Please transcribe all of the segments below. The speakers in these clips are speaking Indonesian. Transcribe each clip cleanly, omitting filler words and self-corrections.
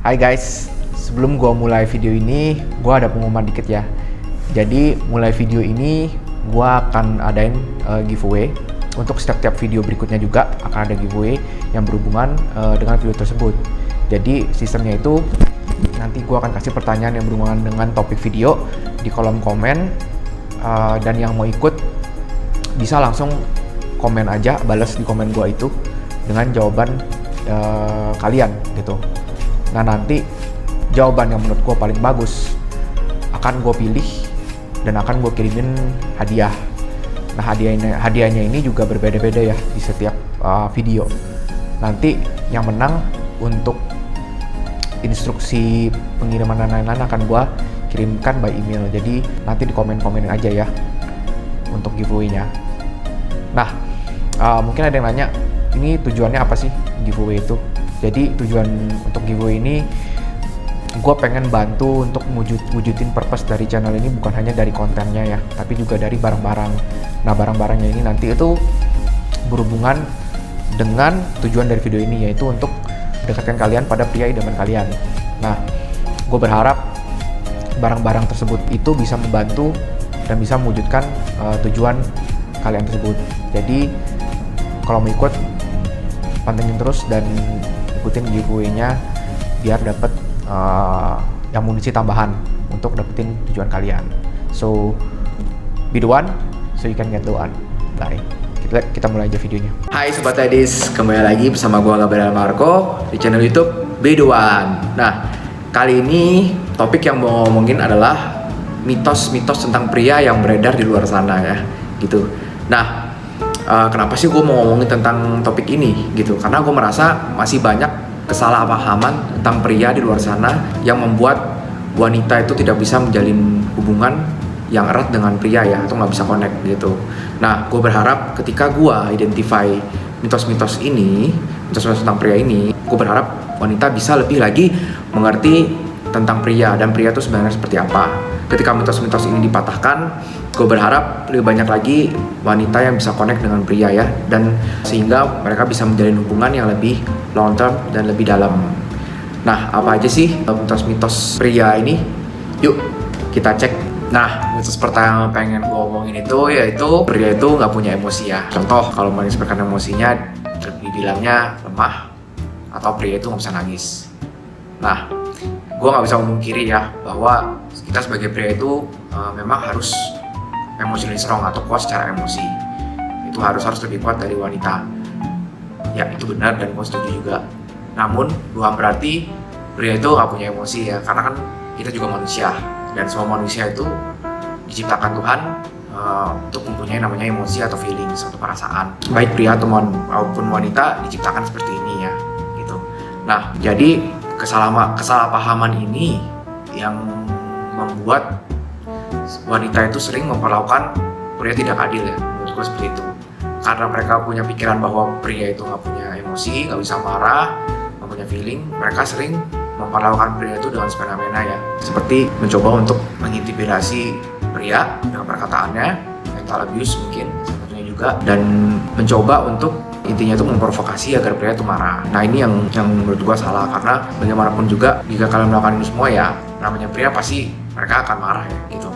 Hai guys, sebelum gua mulai video ini, gua ada pengumuman dikit ya. Jadi mulai video ini gua akan adain giveaway. Untuk setiap video berikutnya juga akan ada giveaway yang berhubungan dengan video tersebut. Jadi sistemnya itu nanti gua akan kasih pertanyaan yang berhubungan dengan topik video di kolom komen, dan yang mau ikut bisa langsung komen aja, balas di komen gua itu dengan jawaban kalian gitu. Nah nanti jawaban yang menurut gue paling bagus akan gue pilih dan akan gue kirimin hadiah. Nah hadiahnya ini juga berbeda-beda ya di setiap video. Nanti yang menang untuk instruksi pengiriman dan lain-lain akan gue kirimkan by email. Jadi nanti di komen-komenin aja ya untuk giveaway-nya. Nah mungkin ada yang nanya, ini tujuannya apa sih giveaway itu? Jadi tujuan untuk giveaway ini gue pengen bantu untuk wujudin purpose dari channel ini, bukan hanya dari kontennya ya, tapi juga dari barang-barang. Nah barang-barangnya ini nanti itu berhubungan dengan tujuan dari video ini, yaitu untuk dekatkan kalian pada pria idaman kalian. Nah gue berharap barang-barang tersebut itu bisa membantu dan bisa mewujudkan tujuan kalian tersebut. Jadi kalau mau ikut, pantengin terus dan ikutin giveaway-nya biar dapat amunisi tambahan untuk dapetin tujuan kalian. So be the one, so you can get the one. Bye. Kita mulai aja videonya. Hai Sobat Edis, kembali lagi bersama gue Gabriel Marco di channel YouTube Be The One. Nah, kali ini topik yang mau ngomongin adalah mitos-mitos tentang pria yang beredar di luar sana ya, gitu. Nah, kenapa sih gue mau ngomongin tentang topik ini gitu? Karena gue merasa masih banyak kesalahpahaman tentang pria di luar sana yang membuat wanita itu tidak bisa menjalin hubungan yang erat dengan pria ya, atau nggak bisa connect gitu. Nah, gue berharap ketika gue identify mitos-mitos ini, mitos-mitos tentang pria ini, gue berharap wanita bisa lebih lagi mengerti tentang pria dan pria itu sebenarnya seperti apa. Ketika mitos-mitos ini dipatahkan, gue berharap lebih banyak lagi wanita yang bisa connect dengan pria ya, dan sehingga mereka bisa menjalin hubungan yang lebih long term dan lebih dalam. Nah, apa aja sih mitos-mitos pria ini? Yuk kita cek. Nah, mitos pertama yang pengen gue omongin itu yaitu pria itu nggak punya emosi ya. Contoh, kalau mengekspresikan emosinya dibilangnya lemah, atau pria itu nggak bisa nangis. Nah, gue nggak bisa memungkiri ya bahwa kita sebagai pria itu memang harus emotionally strong atau kuat secara emosi. Itu harus lebih kuat dari wanita. Ya itu benar dan gue setuju juga. Namun bukan berarti pria itu nggak punya emosi ya, karena kan kita juga manusia dan semua manusia itu diciptakan Tuhan untuk mempunyai namanya emosi atau feeling, suatu perasaan. Baik pria maupun wanita diciptakan seperti ini ya, gitu. Nah jadi kesalahpahaman ini yang membuat wanita itu sering memperlakukan pria tidak adil ya, menurut gue seperti itu. Karena mereka punya pikiran bahwa pria itu nggak punya emosi, nggak bisa marah, nggak punya feeling, mereka sering memperlakukan pria itu dengan semena-mena ya, seperti mencoba untuk mengintimidasi pria dengan perkataannya, mental abuse mungkin sebetulnya juga, dan mencoba untuk intinya itu memprovokasi agar pria itu marah. Nah ini yang menurut gua salah, karena bagaimanapun juga jika kalian melakukan ini semua ya, namanya pria pasti mereka akan marah ya gitu,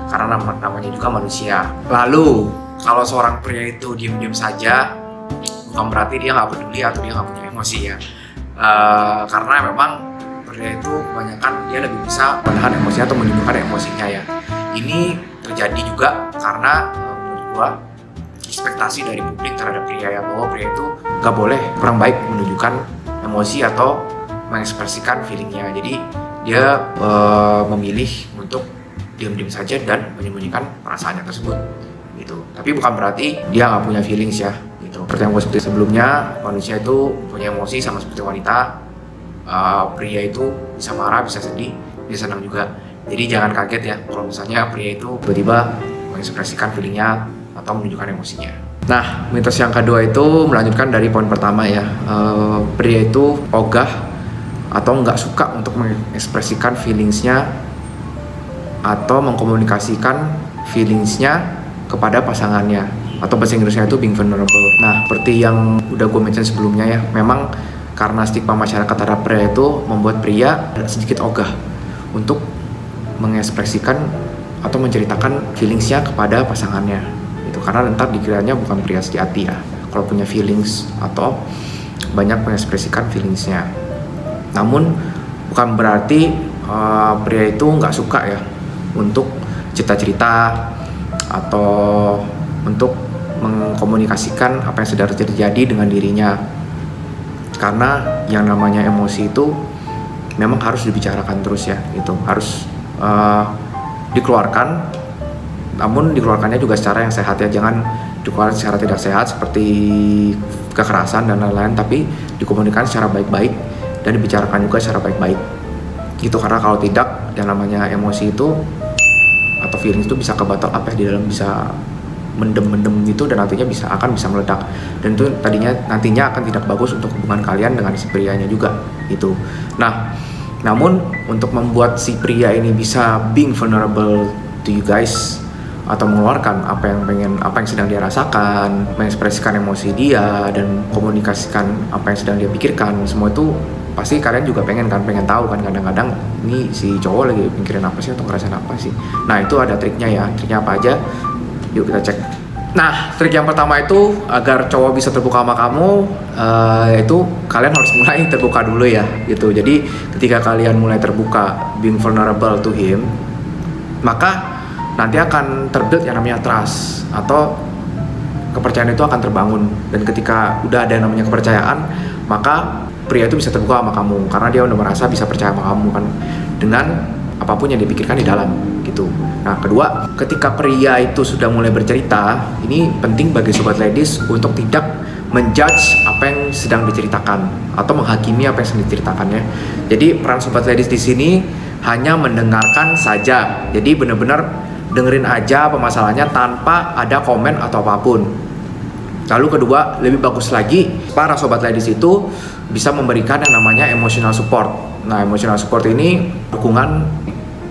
karena namanya juga manusia. Lalu kalau seorang pria itu diem-diem saja, bukan berarti dia nggak peduli atau dia nggak punya emosi ya, karena memang pria itu kebanyakan dia lebih bisa menahan emosi atau menunjukkan emosinya ya. Ini terjadi juga karena menurut gua ekspektasi dari publik terhadap pria ya, bahwa pria itu nggak boleh kurang baik menunjukkan emosi atau mengekspresikan feelingnya. Jadi dia memilih untuk diam-diam saja dan menyembunyikan perasaannya tersebut gitu. Tapi bukan berarti dia nggak punya feelings ya gitu. Seperti yang gue sebutin sebelumnya, manusia itu punya emosi sama seperti wanita. Pria itu bisa marah, bisa sedih, bisa senang juga. Jadi jangan kaget ya kalau misalnya pria itu tiba-tiba mengekspresikan feelingnya atau menunjukkan emosinya. Nah, mitos yang kedua itu melanjutkan dari poin pertama ya. Pria itu ogah atau nggak suka untuk mengekspresikan feelingsnya atau mengkomunikasikan feelingsnya kepada pasangannya, atau bahasa Inggrisnya itu being vulnerable. Nah, seperti yang udah gue mention sebelumnya ya, memang karena stigma masyarakat terhadap pria itu membuat pria sedikit ogah untuk mengekspresikan atau menceritakan feelingsnya kepada pasangannya itu, karena ntar dikiranya bukan pria sejati ya kalau punya feelings atau banyak mengekspresikan feelingsnya. Namun bukan berarti pria itu nggak suka ya untuk cerita-cerita atau untuk mengkomunikasikan apa yang sedang terjadi dengan dirinya, karena yang namanya emosi itu memang harus dibicarakan terus ya, itu harus dikeluarkan, namun dikeluarkannya juga secara yang sehat ya, jangan dikeluarkan secara tidak sehat seperti kekerasan dan lain-lain, tapi dikomunikasikan secara baik-baik dan dibicarakan juga secara baik-baik gitu, karena kalau tidak yang namanya emosi itu atau feelings itu bisa kebatal apa ya di dalam, bisa mendem gitu, dan nantinya akan bisa meledak, dan itu nantinya akan tidak bagus untuk hubungan kalian dengan si prianya juga gitu. Nah, namun untuk membuat si pria ini bisa being vulnerable to you guys atau mengeluarkan apa yang sedang dia rasakan, mengekspresikan emosi dia dan komunikasikan apa yang sedang dia pikirkan, semua itu pasti kalian juga pengen tahu kan, kadang-kadang ini si cowok lagi mikirin apa sih atau ngerasain apa sih. Nah, itu ada triknya ya. Triknya apa aja? Yuk kita cek. Nah, trik yang pertama itu agar cowok bisa terbuka sama kamu, yaitu kalian harus mulai terbuka dulu ya gitu. Jadi ketika kalian mulai terbuka, being vulnerable to him, maka nanti akan terbuild yang namanya trust atau kepercayaan itu akan terbangun. Dan ketika udah ada yang namanya kepercayaan, maka pria itu bisa terbuka sama kamu karena dia udah merasa bisa percaya sama kamu kan, dengan apapun yang dipikirkan di dalam gitu. Nah, kedua, ketika pria itu sudah mulai bercerita, ini penting bagi sobat ladies untuk tidak menjudge apa yang sedang diceritakan atau menghakimi apa yang sedang diceritakannya. Jadi peran sobat ladies di sini hanya mendengarkan saja. Jadi benar-benar dengerin aja apa masalahnya tanpa ada komen atau apapun. Lalu kedua, lebih bagus lagi para sobat ladies itu bisa memberikan yang namanya emotional support. Nah, emotional support ini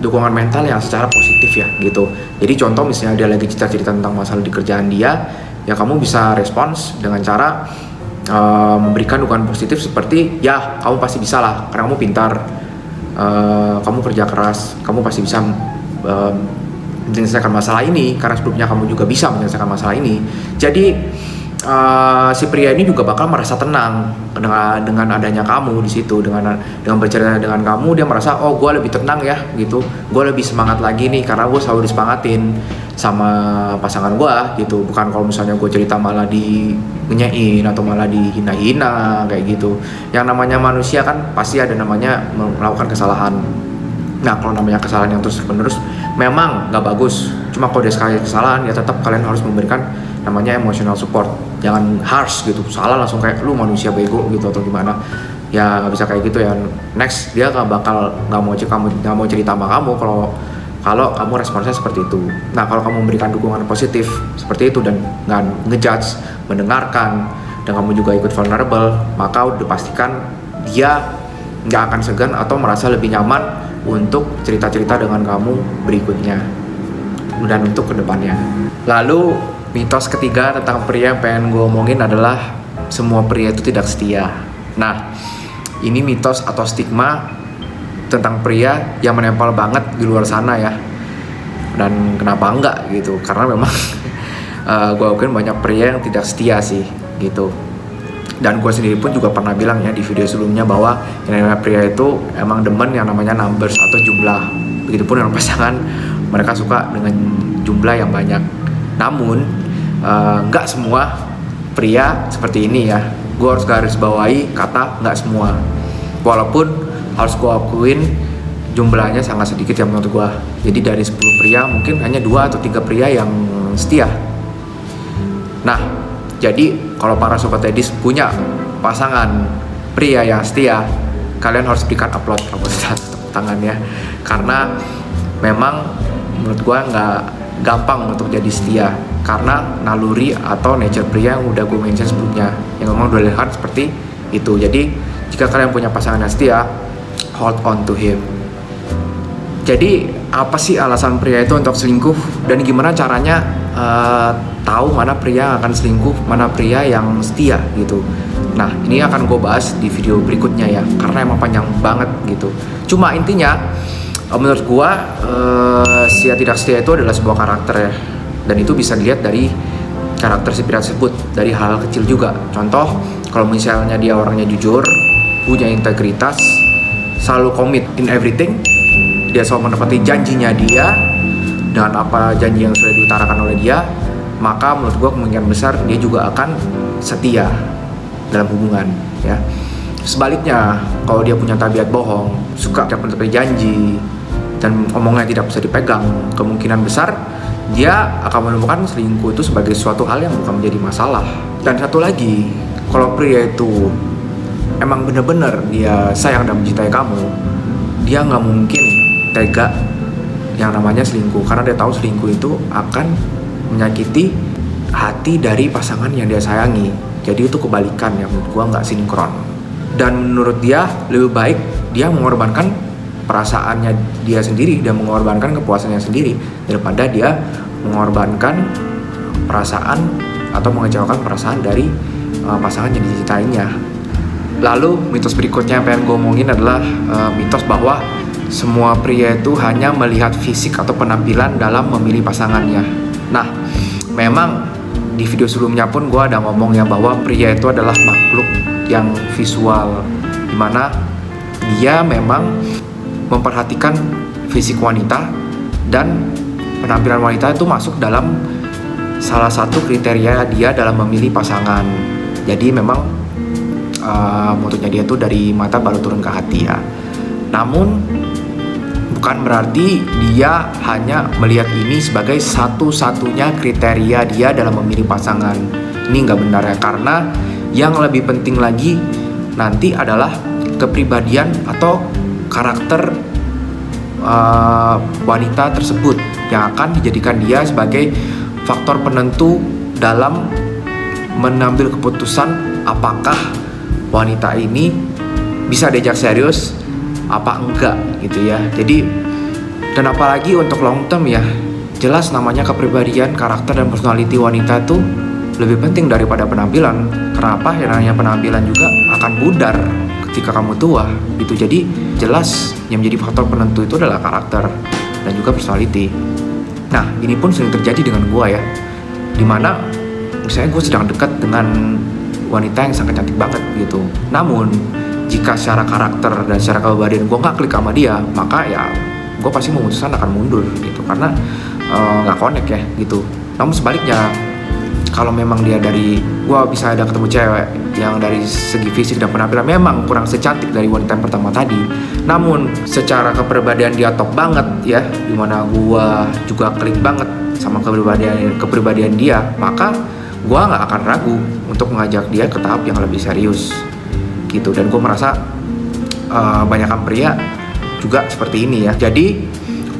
dukungan mental yang secara positif ya gitu. Jadi contoh misalnya dia lagi cerita tentang masalah di kerjaan dia, ya kamu bisa respons dengan cara memberikan dukungan positif seperti, ya kamu pasti bisa lah karena kamu pintar, kamu kerja keras, kamu pasti bisa menyelesaikan masalah ini karena sebelumnya kamu juga bisa menyelesaikan masalah ini. Jadi si pria ini juga bakal merasa tenang dengan adanya kamu di situ, dengan bercerita dengan kamu, dia merasa oh gue lebih tenang ya gitu, gue lebih semangat lagi nih karena gue selalu disemangatin sama pasangan gue gitu. Bukan kalau misalnya gue cerita malah dinyanyiin atau malah dihina-hina kayak gitu. Yang namanya manusia kan pasti ada namanya melakukan kesalahan. Nah, kalau namanya kesalahan yang terus-menerus memang nggak bagus. Cuma kalau dia sekali kesalahan ya tetap kalian harus memberikan namanya emotional support. Jangan harsh gitu, salah langsung kayak lu manusia bego gitu atau gimana. Ya nggak bisa kayak gitu ya. Next, dia nggak mau cerita sama kamu kalau kamu responsnya seperti itu. Nah, kalau kamu memberikan dukungan positif seperti itu dan nggak ngejudge, mendengarkan, dan kamu juga ikut vulnerable, maka udah pastikan dia nggak akan segan atau merasa lebih nyaman untuk cerita-cerita dengan kamu berikutnya dan untuk kedepannya. Lalu mitos ketiga tentang pria yang pengen gue omongin adalah semua pria itu tidak setia. Nah, ini mitos atau stigma tentang pria yang menempel banget di luar sana ya. Dan kenapa enggak gitu? Karena memang gue akuin banyak pria yang tidak setia sih gitu. Dan gue sendiri pun juga pernah bilang ya di video sebelumnya bahwa yang namanya pria itu emang demen yang namanya numbers atau jumlah. Begitupun dengan pasangan, mereka suka dengan jumlah yang banyak. Namun nggak semua pria seperti ini ya. Gue harus garis bawahi kata nggak semua. Walaupun harus gue akuin jumlahnya sangat sedikit ya menurut gue. Jadi dari 10 pria mungkin hanya 2 atau 3 pria yang setia. Nah, jadi kalau para sobat ladies punya pasangan pria yang setia, kalian harus berikan upload tangannya, karena memang menurut gue nggak gampang untuk jadi setia, karena naluri atau nature pria yang udah gue mention sebelumnya yang memang udah lihat seperti itu. Jadi jika kalian punya pasangan yang setia, hold on to him. Jadi apa sih alasan pria itu untuk selingkuh dan gimana caranya tahu mana pria yang akan selingkuh, mana pria yang setia gitu. Nah, ini akan gue bahas di video berikutnya ya, karena emang panjang banget gitu. Cuma intinya, menurut gue Setia Tidak Setia itu adalah sebuah karakter ya, dan itu bisa dilihat dari karakter si pria tersebut dari hal kecil juga. Contoh, kalau misalnya dia orangnya jujur, punya integritas, selalu komit in everything, dia selalu menepati janjinya dia dan apa janji yang sudah diutarakan oleh dia, maka menurut gue kemungkinan besar dia juga akan setia dalam hubungan ya. Sebaliknya, kalau dia punya tabiat bohong, suka tidak menepati janji, dan omongnya tidak bisa dipegang, kemungkinan besar dia akan menemukan selingkuh itu sebagai suatu hal yang bukan menjadi masalah. Dan satu lagi, kalau pria itu emang bener-bener dia sayang dan mencintai kamu, dia nggak mungkin tega yang namanya selingkuh, karena dia tahu selingkuh itu akan menyakiti hati dari pasangan yang dia sayangi. Jadi itu kebalikan ya, menurut gua nggak sinkron. Dan menurut dia lebih baik dia mengorbankan perasaannya dia sendiri dan mengorbankan kepuasannya sendiri daripada dia mengorbankan perasaan atau mengecewakan perasaan dari pasangan yang dicintainya. Lalu mitos berikutnya yang pengen gue omongin adalah mitos bahwa semua pria itu hanya melihat fisik atau penampilan dalam memilih pasangannya. Nah, memang di video sebelumnya pun gue ada ngomong ya bahwa pria itu adalah makhluk yang visual, dimana dia memang memperhatikan fisik wanita dan penampilan wanita itu masuk dalam salah satu kriteria dia dalam memilih pasangan. Jadi memang motonya dia tuh dari mata baru turun ke hati ya. Namun bukan berarti dia hanya melihat ini sebagai satu-satunya kriteria dia dalam memilih pasangan. Ini nggak benar ya, karena yang lebih penting lagi nanti adalah kepribadian atau karakter wanita tersebut yang akan dijadikan dia sebagai faktor penentu dalam mengambil keputusan apakah wanita ini bisa diajak serius apa enggak gitu ya. Jadi, dan apalagi untuk long term ya, jelas namanya kepribadian, karakter dan personality wanita itu lebih penting daripada penampilan. Kenapa? Ya namanya penampilan juga akan pudar ketika kamu tua gitu. Jadi jelas yang menjadi faktor penentu itu adalah karakter dan juga personality. Nah, ini pun sering terjadi dengan gue ya, dimana misalnya gue sedang dekat dengan wanita yang sangat cantik banget gitu. Namun jika secara karakter dan secara kepribadian gue nggak klik sama dia, maka ya gue pasti memutuskan akan mundur gitu, karena nggak connect ya gitu. Namun sebaliknya, kalau memang dia dari gue bisa ada ketemu cewek yang dari segi fisik dan penampilan memang kurang secantik dari wanita yang pertama tadi, namun secara kepribadian dia top banget ya, dimana gue juga klik banget sama kepribadian dia, maka gue nggak akan ragu untuk mengajak dia ke tahap yang lebih serius gitu. Dan gue merasa banyakan pria juga seperti ini ya. Jadi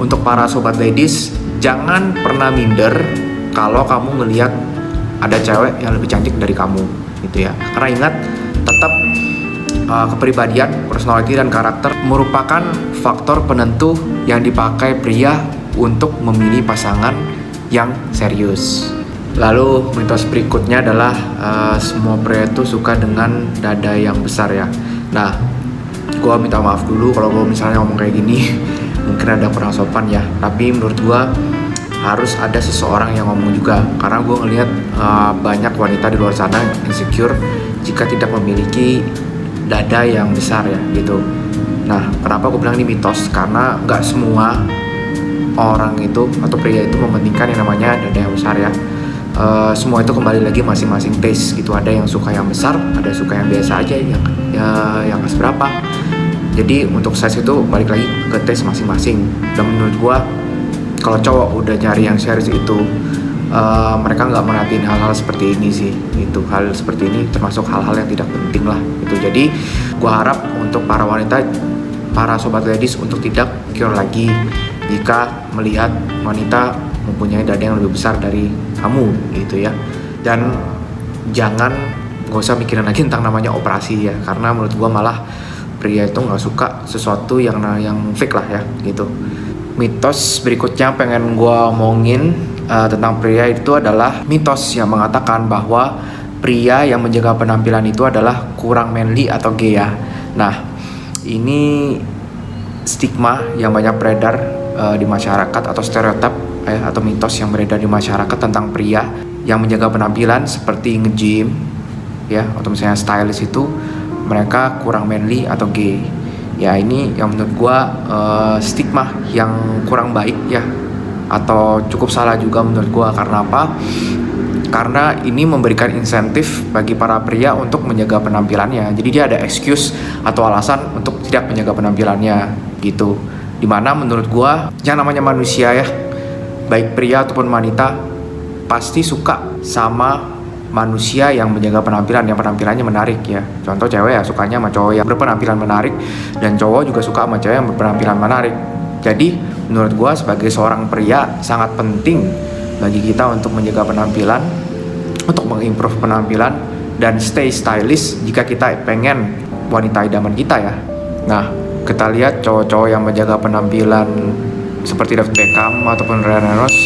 untuk para sobat ladies, jangan pernah minder kalau kamu ngelihat ada cewek yang lebih cantik dari kamu gitu ya. Karena ingat, tetap kepribadian, personality dan karakter merupakan faktor penentu yang dipakai pria untuk memilih pasangan yang serius. Lalu mitos berikutnya adalah semua pria itu suka dengan dada yang besar ya. Nah, gue minta maaf dulu kalau gue misalnya ngomong kayak gini mungkin ada kurang sopan ya. Tapi menurut gue harus ada seseorang yang ngomong juga, karena gue ngelihat banyak wanita di luar sana insecure jika tidak memiliki dada yang besar ya gitu. Nah, kenapa gue bilang ini mitos? Karena nggak semua orang itu atau pria itu mementingkan yang namanya dada yang besar ya. Semua itu kembali lagi masing-masing taste gitu. Ada yang suka yang besar, ada yang suka yang biasa aja, yang nggak seberapa. Jadi untuk size itu balik lagi ke taste masing-masing. Dan menurut gue, kalau cowok udah nyari yang serius itu, mereka nggak merhatiin hal-hal seperti ini sih gitu. Hal seperti ini termasuk hal-hal yang tidak penting lah gitu. Jadi gue harap untuk para wanita, para sobat ladies untuk tidak insecure lagi jika melihat wanita mempunyai dada yang lebih besar dari kamu gitu ya. Dan jangan, gak usah mikirin lagi tentang namanya operasi ya, karena menurut gue malah pria itu nggak suka sesuatu yang fake lah ya gitu. Mitos berikutnya pengen gue omongin tentang pria itu adalah mitos yang mengatakan bahwa pria yang menjaga penampilan itu adalah kurang manly atau gay ya. Nah, ini stigma yang banyak beredar di masyarakat, atau stereotip atau mitos yang beredar di masyarakat tentang pria yang menjaga penampilan seperti nge-gym ya, atau misalnya stylist itu mereka kurang manly atau gay. Ya, ini yang menurut gua stigma yang kurang baik ya, atau cukup salah juga menurut gua. Karena apa? Karena ini memberikan insentif bagi para pria untuk menjaga penampilannya. Jadi dia ada excuse atau alasan untuk tidak menjaga penampilannya gitu. Dimana menurut gua yang namanya manusia ya, baik pria ataupun wanita, pasti suka sama manusia yang menjaga penampilan, yang penampilannya menarik ya. Contoh cewek ya sukanya sama cowok yang berpenampilan menarik, dan cowok juga suka sama cewek yang berpenampilan menarik. Jadi menurut gua sebagai seorang pria sangat penting bagi kita untuk menjaga penampilan, untuk mengimprove penampilan dan stay stylish jika kita pengen wanita idaman kita ya. Nah, kita lihat cowok-cowok yang menjaga penampilan seperti David Beckham ataupun Ryan Reynolds,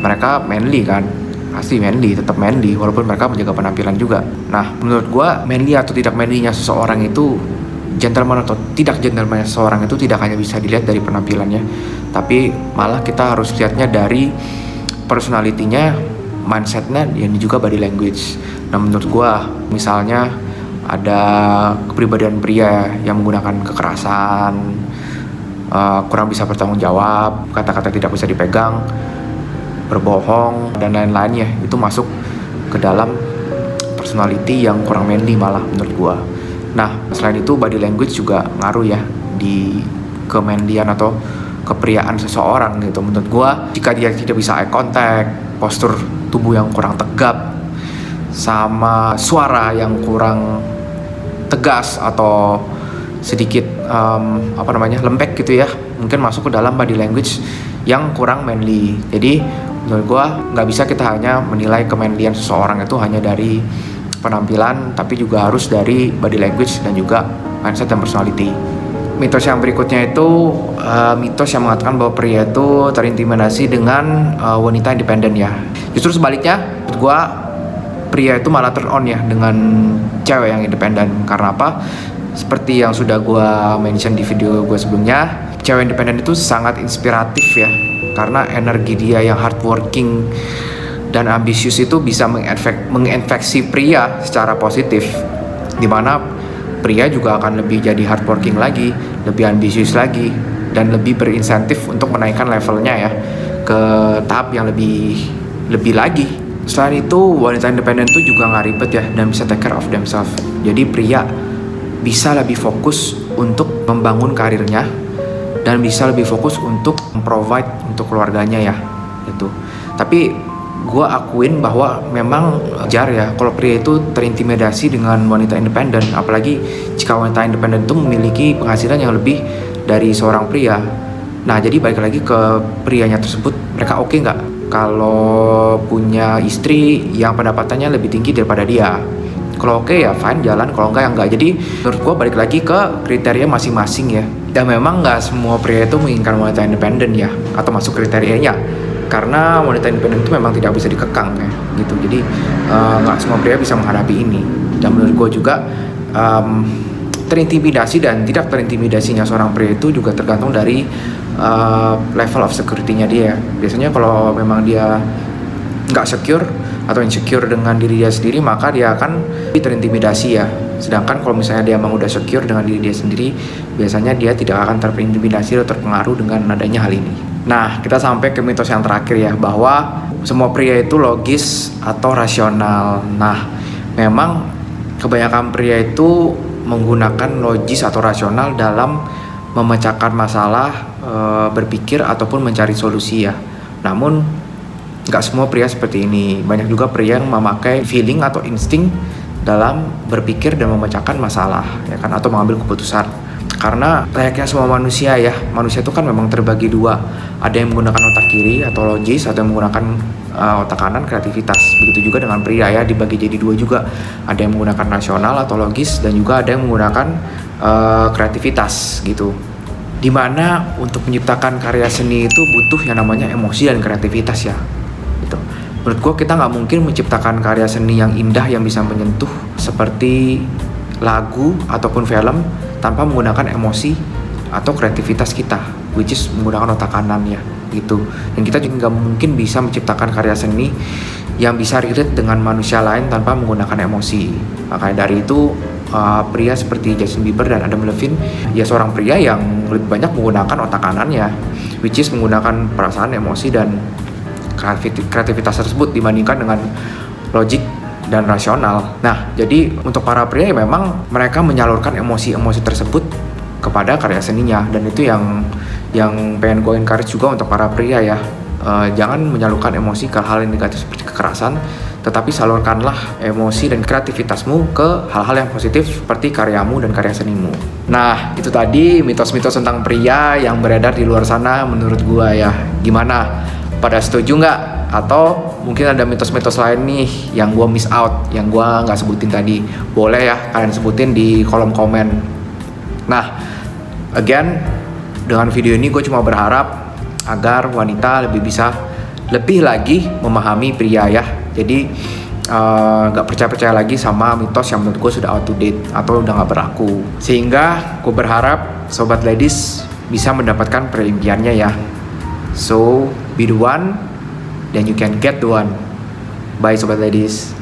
mereka manly kan, pasti manly, tetap manly walaupun mereka menjaga penampilan juga. Nah, menurut gua manly atau tidak manly-nya seseorang itu, gentleman atau tidak gentleman seseorang itu tidak hanya bisa dilihat dari penampilannya, tapi malah kita harus lihatnya dari personality-nya, mindset-nya, dan juga body language. Nah, menurut gua misalnya ada kepribadian pria yang menggunakan kekerasan, kurang bisa bertanggung jawab, kata-kata tidak bisa dipegang, berbohong, dan lain-lainnya, itu masuk ke dalam personality yang kurang manly malah menurut gua. Nah, selain itu body language juga ngaruh ya di kemanlyan atau kepriaan seseorang gitu. Menurut gua jika dia tidak bisa eye contact, postur tubuh yang kurang tegap, sama suara yang kurang tegas atau sedikit lembek gitu ya, mungkin masuk ke dalam body language yang kurang manly. Jadi menurut gua nggak bisa kita hanya menilai kemanlyan seseorang itu hanya dari penampilan, tapi juga harus dari body language dan juga mindset dan personality. Mitos yang berikutnya itu mitos yang mengatakan bahwa pria itu terintimidasi dengan wanita independen ya. Justru sebaliknya, menurut gua pria itu malah turn on ya dengan cewek yang independen. Karena apa? Seperti yang sudah gua mention di video gua sebelumnya, cewek independen itu sangat inspiratif ya, karena energi dia yang hardworking dan ambisius itu bisa menginfeksi pria secara positif, dimana pria juga akan lebih jadi hardworking lagi, lebih ambisius lagi, dan lebih berinsentif untuk menaikkan levelnya ya ke tahap yang lebih lagi. Selain itu, wanita independen itu juga nggak ribet ya, dan bisa take care of themselves. Jadi pria bisa lebih fokus untuk membangun karirnya, dan bisa lebih fokus untuk provide untuk keluarganya ya gitu. Tapi gue akuin bahwa memang wajar ya kalau pria itu terintimidasi dengan wanita independen, apalagi jika wanita independen itu memiliki penghasilan yang lebih dari seorang pria. Nah, jadi balik lagi ke prianya tersebut, mereka oke nggak kalau punya istri yang pendapatannya lebih tinggi daripada dia? Kalau oke ya fine, jalan. Kalau enggak ya enggak. Jadi menurut gue balik lagi ke kriteria masing-masing ya. Dan memang nggak semua pria itu menginginkan wanita independen ya, atau masuk kriterianya. Karena wanita independen itu memang tidak bisa dikekang ya gitu. Jadi nggak semua pria bisa menghadapi ini. Dan menurut gue juga terintimidasi dan tidak terintimidasinya seorang pria itu juga tergantung dari level of security-nya dia. Biasanya kalau memang dia nggak secure atau insecure dengan diri dia sendiri, maka dia akan terintimidasi ya. Sedangkan kalau misalnya dia emang udah secure dengan diri dia sendiri, biasanya dia tidak akan terintimidasi atau terpengaruh dengan adanya hal ini. Nah, kita sampai ke mitos yang terakhir ya, bahwa semua pria itu logis atau rasional. Nah, memang kebanyakan pria itu menggunakan logis atau rasional dalam memecahkan masalah, berpikir ataupun mencari solusi ya. Namun nggak semua pria seperti ini. Banyak juga pria yang memakai feeling atau insting dalam berpikir dan memecahkan masalah ya kan, atau mengambil keputusan. Karena layaknya semua manusia ya, manusia itu kan memang terbagi dua. Ada yang menggunakan otak kiri atau logis, atau yang menggunakan otak kanan, kreativitas. Begitu juga dengan pria ya, dibagi jadi dua juga. Ada yang menggunakan rasional atau logis, dan juga ada yang menggunakan kreativitas gitu. Dimana untuk menciptakan karya seni itu butuh yang namanya emosi dan kreativitas ya gitu. Menurut gue kita nggak mungkin menciptakan karya seni yang indah yang bisa menyentuh seperti lagu ataupun film tanpa menggunakan emosi atau kreativitas kita, which is menggunakan otak kanan ya gitu. Dan kita juga nggak mungkin bisa menciptakan karya seni yang bisa relate dengan manusia lain tanpa menggunakan emosi. Makanya dari itu pria seperti Justin Bieber dan Adam Levine ya seorang pria yang lebih banyak menggunakan otak kanannya, which is menggunakan perasaan, emosi dan kreativitas tersebut dibandingkan dengan logik dan rasional. Nah, jadi untuk para pria ya memang mereka menyalurkan emosi-emosi tersebut kepada karya seninya, dan itu yang pengen gue encourage juga untuk para pria ya. Jangan menyalurkan emosi ke hal yang negatif seperti kekerasan, tetapi salurkanlah emosi dan kreativitasmu ke hal-hal yang positif seperti karyamu dan karya senimu. Nah, itu tadi mitos-mitos tentang pria yang beredar di luar sana menurut gue ya. Gimana? Pada setuju nggak? Atau mungkin ada mitos-mitos lain nih yang gue miss out, yang gue nggak sebutin tadi? Boleh ya kalian sebutin di kolom komen. Nah, again, dengan video ini gue cuma berharap agar wanita lebih lagi memahami pria ya. Jadi nggak percaya lagi sama mitos yang menurut gue sudah out to date atau udah nggak berlaku. Sehingga gue berharap sobat ladies bisa mendapatkan pria impiannya ya. So, be the one, then you can get the one. Bye sobat ladies.